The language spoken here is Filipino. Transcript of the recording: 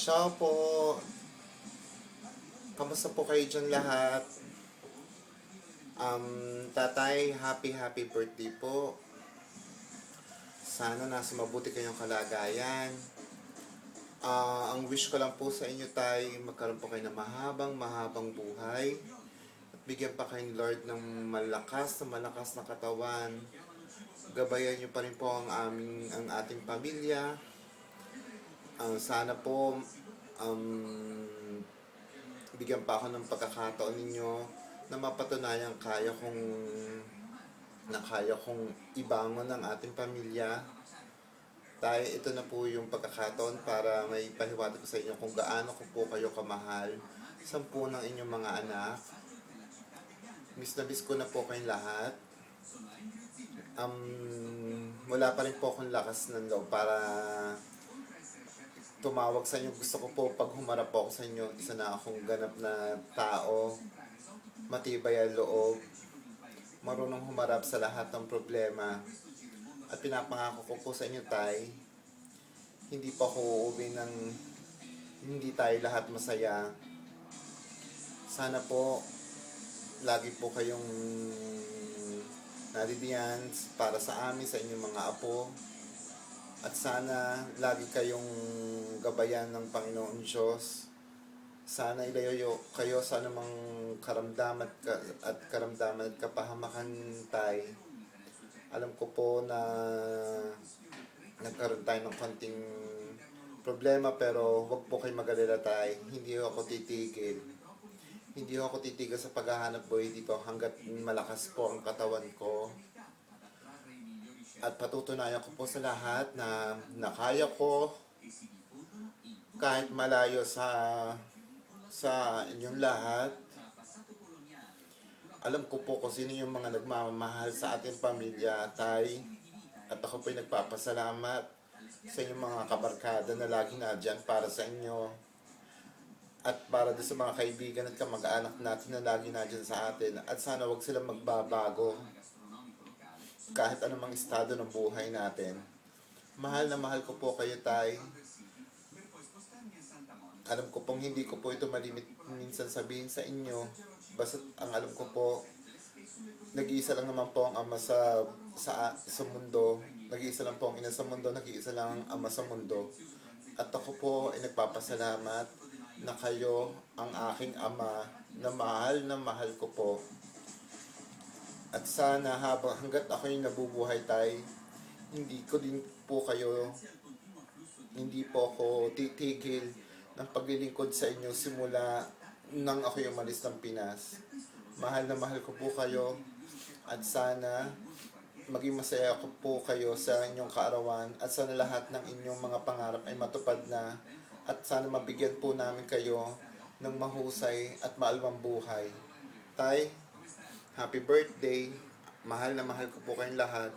Ciao po. Kamusta po kayo dyan lahat? Tatay, happy birthday po. Sana nasa mabuti kayong kalagayan. Ang wish ko lang po sa inyo, tay, magkaroon po kayo ng mahabang buhay. At bigyan pa kayo ni Lord ng malakas na katawan. Gabayan niyo pa rin po ang ating pamilya. Sana po bigyan pa ako ng pagkakataon ninyo na mapatunayan kaya kong ibangon ang ating pamilya. Tayo, ito na po yung pagkakataon para may pahiwatig ko sa inyo kung gaano ko po kayo kamahal. 10 ng inyong mga anak. Miss na miss ko na po kayong lahat. Wala pa rin po akong lakas ng loob para tumawag sa inyo. Gusto ko po pag humarap po ako sa inyo, isa na akong ganap na tao, matibay ang loob, marunong humarap sa lahat ng problema. At pinapangako ko po sa inyo, tay, hindi pa ako uuwi ng hindi tayo lahat masaya. Sana po lagi po kayong nadidiyan para sa amin, sa inyong mga apo. At sana lagi kayong gabayan ng Panginoon Diyos. Sana ilayo kayo sa anumang karamdaman at kapahamakan, tay. Alam ko po na nagkaroon tayo ng konting problema, pero huwag po kayo mag-alala, tay. Hindi ako titigil sa paghahanap buhay dito hanggat malakas po ang katawan ko. At patutunayan ko po sa lahat na nakaya ko kahit malayo sa inyong lahat. Alam ko po kung sino yung mga nagmamahal sa ating pamilya, tay. At ako po'y nagpapasalamat sa inyong mga kabarkada na lagi na dyan para sa inyo. At para doon sa mga kaibigan at kamag-anak natin na lagi na dyan sa atin. At sana wag silang magbabago kahit anumang estado ng buhay natin. Mahal na mahal ko po kayo, tay. Alam ko pong hindi ko po ito malimit minsan sabihin sa inyo. Basta ang alam ko po, nag-iisa lang naman po ang ama sa mundo. Nag-iisa lang po ang ina sa mundo, nag-iisa lang ang ama sa mundo. At ako po ay nagpapasalamat na kayo ang aking ama na mahal ko po. At sana hanggat ako yung nabubuhay, tay, hindi po ako titigil ng paglilingkod sa inyo simula nang ako yung umalis ng Pinas. Mahal na mahal ko po kayo at sana maging masaya ko po kayo sa inyong kaarawan at sana lahat ng inyong mga pangarap ay matupad na at sana mabigyan po namin kayo ng mahusay at maalwang buhay. Tay, happy birthday. Mahal na mahal ko po kayong lahat.